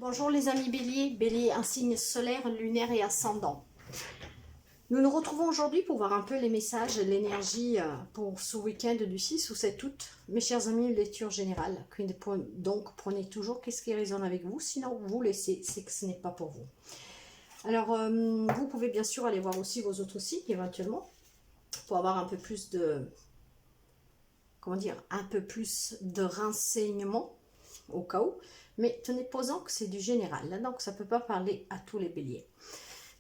Bonjour les amis Bélier, Bélier un signe solaire, lunaire et ascendant. Nous nous retrouvons aujourd'hui pour voir un peu les messages, l'énergie pour ce week-end du 6 ou 7 août. Mes chers amis, lecture générale, donc prenez toujours qu'est-ce qui résonne avec vous, sinon vous laissez, c'est que ce n'est pas pour vous. Alors vous pouvez bien sûr aller voir aussi vos autres signes éventuellement, pour avoir un peu plus de, comment dire, un peu plus de renseignements au cas où. Mais tenez posant que c'est du général, là, donc ça ne peut pas parler à tous les béliers.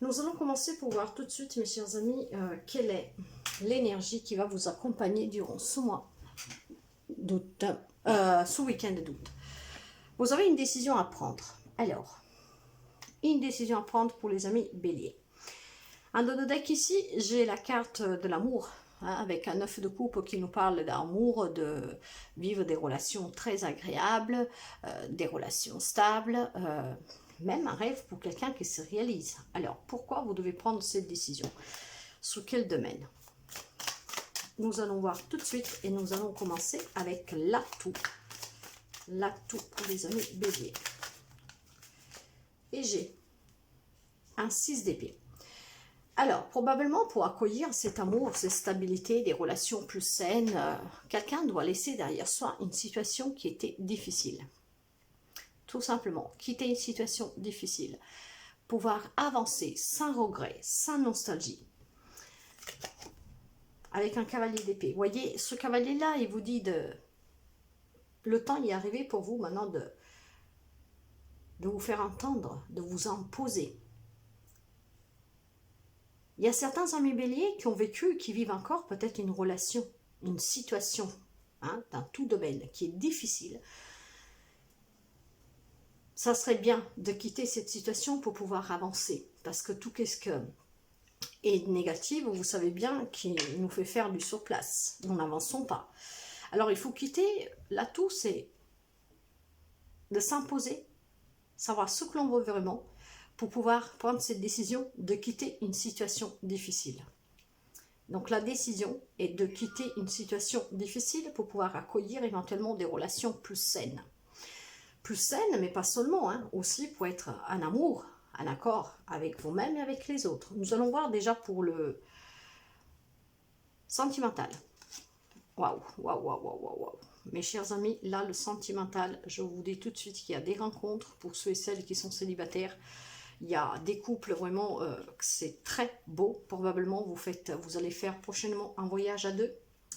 Nous allons commencer pour voir tout de suite, mes chers amis, quelle est l'énergie qui va vous accompagner durant ce mois d'août, ce week-end d'août. Vous avez une décision à prendre. Alors, une décision à prendre pour les amis béliers. En dos de deck ici, j'ai la carte de l'amour, avec un 9 de coupe qui nous parle d'amour, de vivre des relations très agréables, des relations stables, même un rêve pour quelqu'un qui se réalise. Alors, pourquoi vous devez prendre cette décision? Sous quel domaine? Nous allons voir tout de suite et nous allons commencer avec l'atout. L'atout pour les amis béliers. Et j'ai un 6 d'épée. Alors, probablement pour accueillir cet amour, cette stabilité, des relations plus saines, quelqu'un doit laisser derrière soi une situation qui était difficile. Tout simplement, quitter une situation difficile. Pouvoir avancer sans regret, sans nostalgie. Avec un cavalier d'épée. Vous voyez, ce cavalier-là, il vous dit de... Le temps y est arrivé pour vous maintenant de vous faire entendre, de vous imposer. Il y a certains amis béliers qui ont vécu, qui vivent encore peut-être une relation, une situation, dans tout domaine, qui est difficile. Ça serait bien de quitter cette situation pour pouvoir avancer. Parce que tout ce que est négatif, vous savez bien, qui nous fait faire du surplace. Nous n'avançons pas. Alors il faut quitter, l'atout c'est de s'imposer, savoir ce que l'on veut vraiment, pour pouvoir prendre cette décision de quitter une situation difficile. Donc la décision est de quitter une situation difficile pour pouvoir accueillir éventuellement des relations plus saines. Plus saines, mais pas seulement, aussi pour être en amour, en accord avec vous-même et avec les autres. Nous allons voir déjà pour le sentimental. Waouh, waouh, waouh, waouh, waouh. Mes chers amis, là le sentimental, je vous dis tout de suite qu'il y a des rencontres pour ceux et celles qui sont célibataires. Il y a des couples vraiment, c'est très beau. Probablement, vous allez faire prochainement un voyage à deux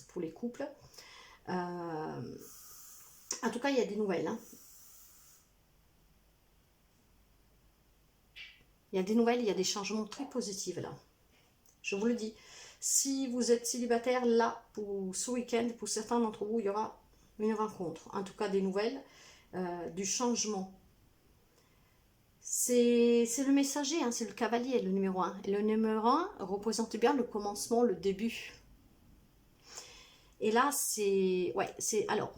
pour les couples. En tout cas, il y a des nouvelles. Il y a des nouvelles, il y a des changements très positifs là. Je vous le dis. Si vous êtes célibataire, là, pour ce week-end, pour certains d'entre vous, il y aura une rencontre. En tout cas, des nouvelles, du changement. C'est le messager, c'est le cavalier, le numéro 1. Et le numéro 1 représente bien le commencement, le début. Et là, c'est... Ouais, c'est... Alors,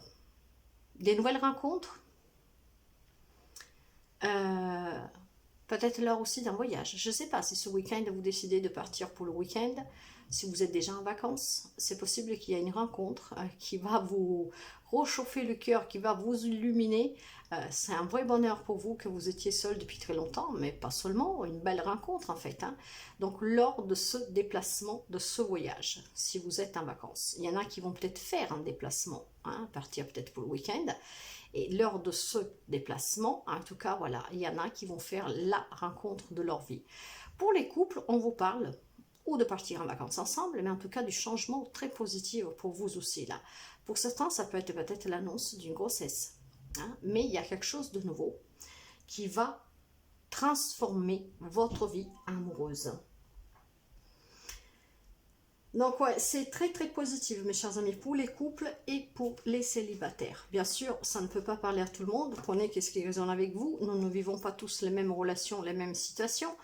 des nouvelles rencontres. Peut-être l'heure aussi d'un voyage. Je ne sais pas si ce week-end, vous décidez de partir pour le week-end. Si vous êtes déjà en vacances, c'est possible qu'il y ait une rencontre qui va vous réchauffer le cœur, qui va vous illuminer. C'est un vrai bonheur pour vous que vous étiez seul depuis très longtemps, mais pas seulement, une belle rencontre en fait. Donc lors de ce déplacement, de ce voyage, si vous êtes en vacances, il y en a qui vont peut-être faire un déplacement, partir peut-être pour le week-end. Et lors de ce déplacement, en tout cas, voilà, il y en a qui vont faire la rencontre de leur vie. Pour les couples, on vous parle ou de partir en vacances ensemble, mais en tout cas du changement très positif pour vous aussi là. Pour certains, ça peut être peut-être l'annonce d'une grossesse, mais il y a quelque chose de nouveau qui va transformer votre vie amoureuse. Donc ouais, c'est très très positif mes chers amis pour les couples et pour les célibataires. Bien sûr, ça ne peut pas parler à tout le monde, prenez qu'est-ce qui résonne avec vous, nous ne vivons pas tous les mêmes relations, les mêmes situations,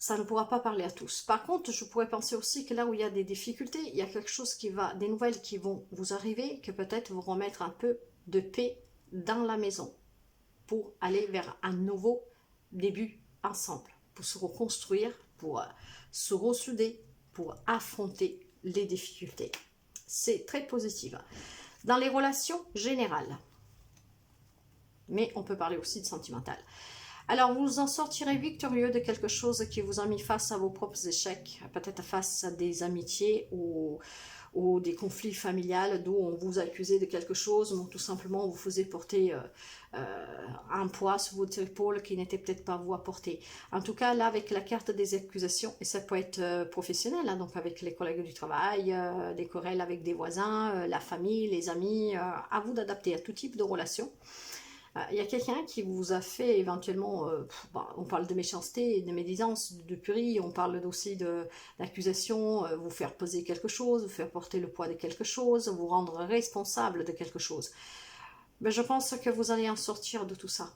ça ne pourra pas parler à tous. Par contre, je pourrais penser aussi que là où il y a des difficultés, il y a quelque chose qui va, des nouvelles qui vont vous arriver, que peut-être vous remettre un peu de paix dans la maison, pour aller vers un nouveau début ensemble, pour se reconstruire, pour se ressouder, pour affronter les difficultés. C'est très positif. Dans les relations générales, Mais on peut parler aussi de sentimental. Alors, vous en sortirez victorieux de quelque chose qui vous a mis face à vos propres échecs, peut-être face à des amitiés ou des conflits familiales d'où on vous accusait de quelque chose, ou tout simplement on vous faisait porter un poids sur votre épaule qui n'était peut-être pas vous à porter. En tout cas, là, avec la carte des accusations, et ça peut être professionnel, hein, donc avec les collègues du travail, des querelles avec des voisins, la famille, les amis, à vous d'adapter à tout type de relations. Il y a quelqu'un qui vous a fait éventuellement, on parle de méchanceté, de médisance, de purie, on parle aussi d'accusation, vous faire poser quelque chose, vous faire porter le poids de quelque chose, vous rendre responsable de quelque chose. Mais je pense que vous allez en sortir de tout ça.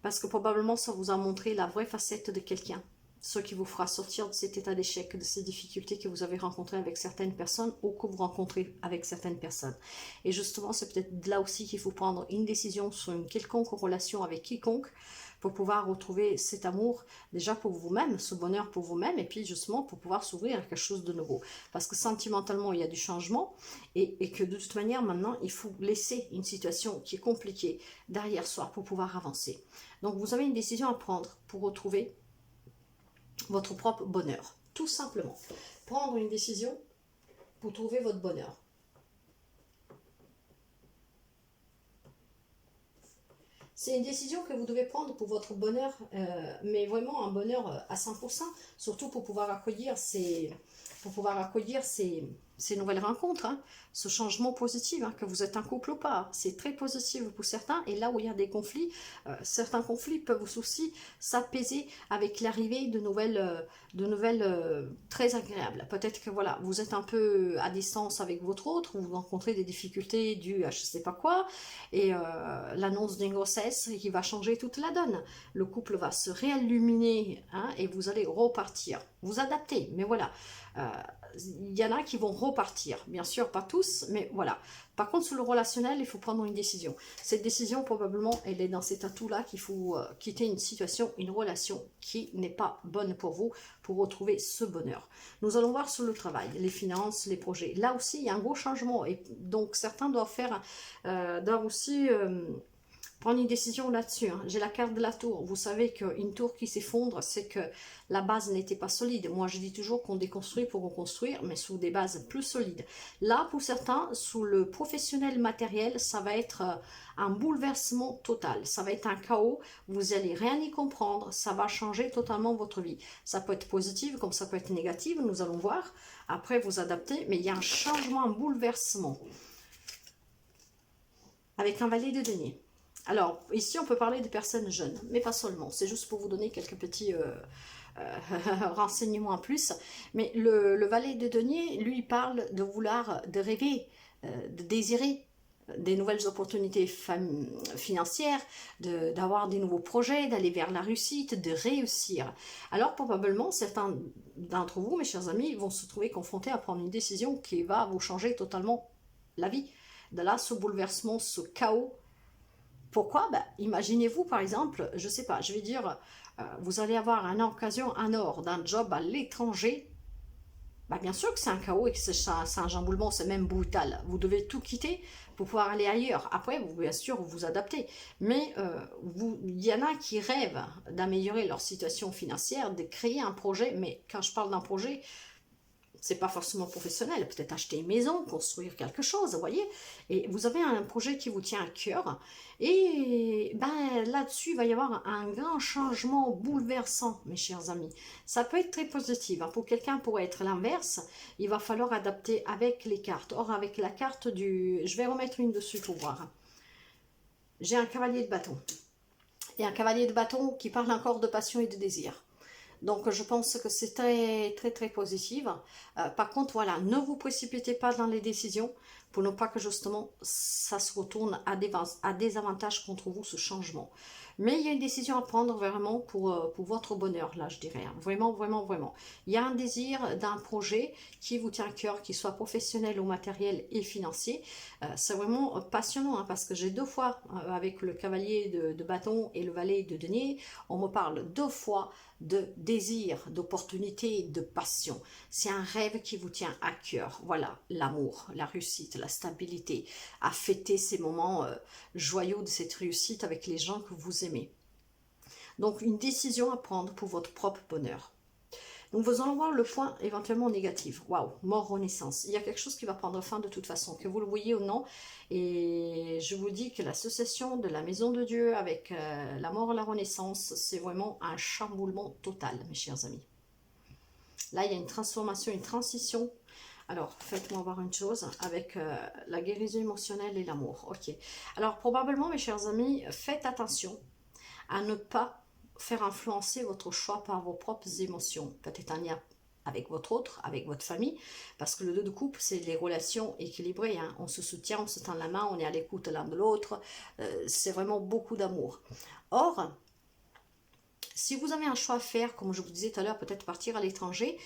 Parce que probablement ça vous a montré la vraie facette de quelqu'un. Ce qui vous fera sortir de cet état d'échec, de ces difficultés que vous avez rencontrées avec certaines personnes ou que vous rencontrez avec certaines personnes. Et justement, c'est peut-être là aussi qu'il faut prendre une décision sur une quelconque relation avec quiconque pour pouvoir retrouver cet amour déjà pour vous-même, ce bonheur pour vous-même, et puis justement pour pouvoir s'ouvrir à quelque chose de nouveau. Parce que sentimentalement, il y a du changement et que de toute manière, maintenant, il faut laisser une situation qui est compliquée derrière soi pour pouvoir avancer. Donc, vous avez une décision à prendre pour retrouver votre propre bonheur, tout simplement. Prendre une décision pour trouver votre bonheur. C'est une décision que vous devez prendre pour votre bonheur, mais vraiment un bonheur à 100%, surtout pour pouvoir accueillir ces nouvelles rencontres, hein, ce changement positif, hein, que vous êtes un couple ou pas. C'est très positif pour certains, et là où il y a des conflits, certains conflits peuvent aussi s'apaiser avec l'arrivée de nouvelles très agréables. Peut-être que voilà, vous êtes un peu à distance avec votre autre, vous rencontrez des difficultés dues à je sais pas quoi, et l'annonce d'une grossesse qui va changer toute la donne. Le couple va se réilluminer, hein, et vous allez repartir. Vous adapter, mais voilà. Il y en a qui vont repartir, bien sûr pas tous, mais voilà. Par contre, sur le relationnel, il faut prendre une décision. Cette décision, probablement, elle est dans cet atout-là qu'il faut quitter une situation, une relation qui n'est pas bonne pour vous, pour retrouver ce bonheur. Nous allons voir sur le travail, les finances, les projets. Là aussi, il y a un gros changement, et donc certains doivent aussi prendre une décision là-dessus, hein. J'ai la carte de la tour. Vous savez qu'une tour qui s'effondre, c'est que la base n'était pas solide. Moi, je dis toujours qu'on déconstruit pour reconstruire, mais sous des bases plus solides. Là, pour certains, sous le professionnel matériel, ça va être un bouleversement total. Ça va être un chaos. Vous allez rien y comprendre. Ça va changer totalement votre vie. Ça peut être positif comme ça peut être négatif. Nous allons voir. Après, vous adapter. Mais il y a un changement, un bouleversement. Avec un valet de denier. Alors, ici, on peut parler de personnes jeunes, mais pas seulement. C'est juste pour vous donner quelques petits renseignements en plus. Mais le valet de denier, lui, parle de vouloir, de rêver, de désirer des nouvelles opportunités financières, d'avoir des nouveaux projets, d'aller vers la réussite, de réussir. Alors, probablement, certains d'entre vous, mes chers amis, vont se trouver confrontés à prendre une décision qui va vous changer totalement la vie. De là, ce bouleversement, ce chaos. Pourquoi? Ben, imaginez-vous par exemple, je sais pas, je vais dire, vous allez avoir une occasion en or d'un job à l'étranger. Ben, bien sûr que c'est un chaos et que c'est un chamboulement, c'est même brutal. Vous devez tout quitter pour pouvoir aller ailleurs. Après, vous, bien sûr, vous adaptez. Mais il y en a qui rêvent d'améliorer leur situation financière, de créer un projet. Mais quand je parle d'un projet, c'est pas forcément professionnel, peut-être acheter une maison, construire quelque chose, vous voyez. Et vous avez un projet qui vous tient à cœur, et ben là-dessus, il va y avoir un grand changement bouleversant, mes chers amis. Ça peut être très positif, hein. Pour quelqu'un, pourrait être l'inverse, il va falloir adapter avec les cartes. Or, avec la carte du... Je vais remettre une dessus pour voir. J'ai un cavalier de bâton. Et un cavalier de bâton qui parle encore de passion et de désir. Donc, je pense que c'est très, très, très positif. Par contre, voilà, ne vous précipitez pas dans les décisions pour ne pas que, justement, ça se retourne à des avantages contre vous, ce changement. Mais il y a une décision à prendre vraiment pour votre bonheur, là, je dirais. Hein. Vraiment, vraiment, vraiment. Il y a un désir d'un projet qui vous tient à cœur, qu'il soit professionnel ou matériel et financier. C'est vraiment passionnant, hein, parce que j'ai deux fois, avec le cavalier de bâton et le valet de denier, on me parle deux fois de désir, d'opportunité, de passion. C'est un rêve qui vous tient à cœur. Voilà, l'amour, la réussite, la stabilité, à fêter ces moments joyeux de cette réussite avec les gens que vous aimez. Donc, une décision à prendre pour votre propre bonheur. Donc, vous allez voir le point éventuellement négatif. Waouh, mort, renaissance. Il y a quelque chose qui va prendre fin de toute façon, que vous le voyez ou non. Et je vous dis que l'association de la maison de Dieu avec la mort et la renaissance, c'est vraiment un chamboulement total, mes chers amis. Là, il y a une transformation, une transition. Alors, faites-moi voir une chose avec la guérison émotionnelle et l'amour. Ok. Alors, probablement, mes chers amis, faites attention à ne pas faire influencer votre choix par vos propres émotions. Peut-être en lien avec votre autre, avec votre famille, parce que le 2 de coupe, c'est les relations équilibrées. Hein. On se soutient, on se tend la main, on est à l'écoute l'un de l'autre. C'est vraiment beaucoup d'amour. Or, si vous avez un choix à faire, comme je vous disais tout à l'heure, peut-être partir à l'étranger,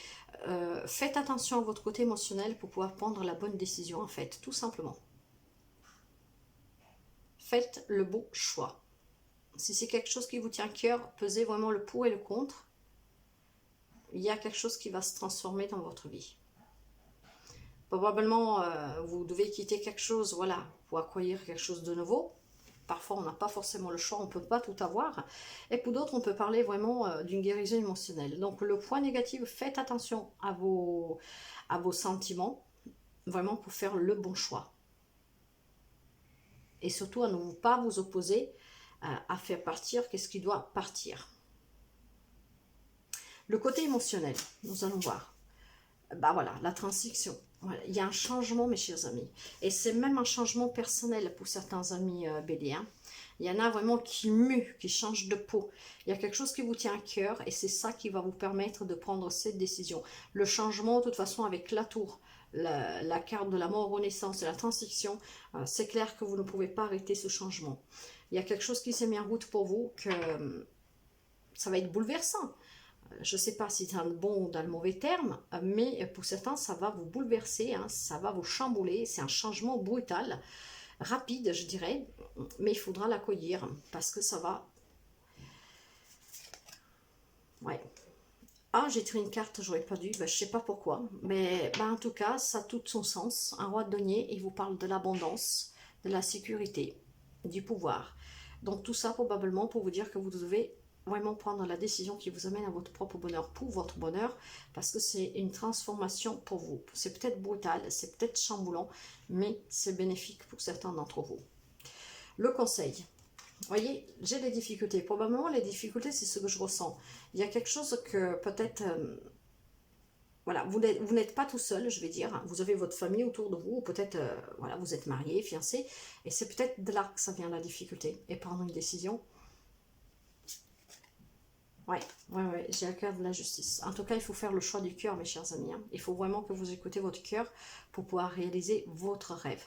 faites attention à votre côté émotionnel pour pouvoir prendre la bonne décision, en fait, tout simplement. Faites le bon choix. Si c'est quelque chose qui vous tient à cœur, pesez vraiment le pour et le contre. Il y a quelque chose qui va se transformer dans votre vie. Probablement, vous devez quitter quelque chose, voilà, pour accueillir quelque chose de nouveau. Parfois, on n'a pas forcément le choix, on ne peut pas tout avoir. Et pour d'autres, on peut parler vraiment d'une guérison émotionnelle. Donc, le point négatif, faites attention à vos sentiments, vraiment pour faire le bon choix. Et surtout, à ne pas vous opposer à faire partir qu'est-ce qui doit partir. Le côté émotionnel, nous allons voir. Bah voilà, la transition. Voilà, il y a un changement, mes chers amis. Et c'est même un changement personnel pour certains amis béliers. Hein. Il y en a vraiment qui muent, qui changent de peau. Il y a quelque chose qui vous tient à cœur et c'est ça qui va vous permettre de prendre cette décision. Le changement, de toute façon, avec la tour, la carte de la mort, renaissance et la transition, c'est clair que vous ne pouvez pas arrêter ce changement. Il y a quelque chose qui s'est mis en route pour vous, que ça va être bouleversant. Je ne sais pas si c'est dans le bon ou dans le mauvais terme, mais pour certains, ça va vous bouleverser, hein, ça va vous chambouler. C'est un changement brutal, rapide, je dirais, mais il faudra l'accueillir parce que ça va... Ouais. Ah, j'ai tiré une carte, j'aurais pas dû, je ne sais pas pourquoi, mais en tout cas, ça a tout son sens. Un roi de denier, il vous parle de l'abondance, de la sécurité, du pouvoir. Donc tout ça probablement pour vous dire que vous devez vraiment prendre la décision qui vous amène à votre propre bonheur, pour votre bonheur, parce que c'est une transformation pour vous. C'est peut-être brutal, c'est peut-être chamboulant, mais c'est bénéfique pour certains d'entre vous. Le conseil. Vous voyez, j'ai des difficultés. Probablement, les difficultés, c'est ce que je ressens. Il y a quelque chose que peut-être... voilà, vous n'êtes pas tout seul, je vais dire. Vous avez votre famille autour de vous, ou peut-être, voilà, vous êtes marié, fiancé, et c'est peut-être de là que ça vient la difficulté. Et prendre une décision... Ouais, j'ai à cœur de la justice. En tout cas, il faut faire le choix du cœur, mes chers amis. Hein. Il faut vraiment que vous écoutez votre cœur pour pouvoir réaliser votre rêve.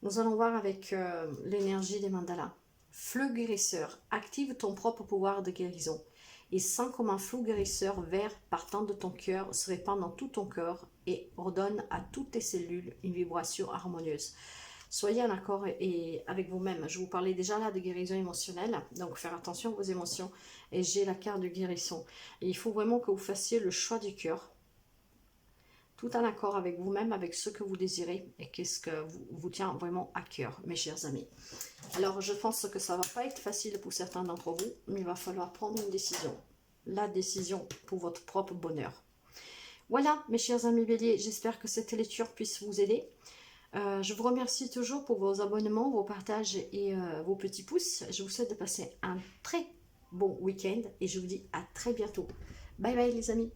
Nous allons voir avec l'énergie des mandalas. Fleu guérisseur, active ton propre pouvoir de guérison. Et sens comme un flou guérisseur vert partant de ton cœur se répand dans tout ton corps et ordonne à toutes tes cellules une vibration harmonieuse. Soyez en accord avec vous-même. Je vous parlais déjà là de guérison émotionnelle, donc faire attention à vos émotions. Et j'ai la carte de guérison. Et il faut vraiment que vous fassiez le choix du cœur, tout en accord avec vous-même, avec ce que vous désirez et qu'est-ce que vous tient vraiment à cœur, mes chers amis. Alors, je pense que ça ne va pas être facile pour certains d'entre vous, mais il va falloir prendre une décision. La décision pour votre propre bonheur. Voilà, mes chers amis béliers, j'espère que cette lecture puisse vous aider. Je vous remercie toujours pour vos abonnements, vos partages et vos petits pouces. Je vous souhaite de passer un très bon week-end et je vous dis à très bientôt. Bye bye les amis.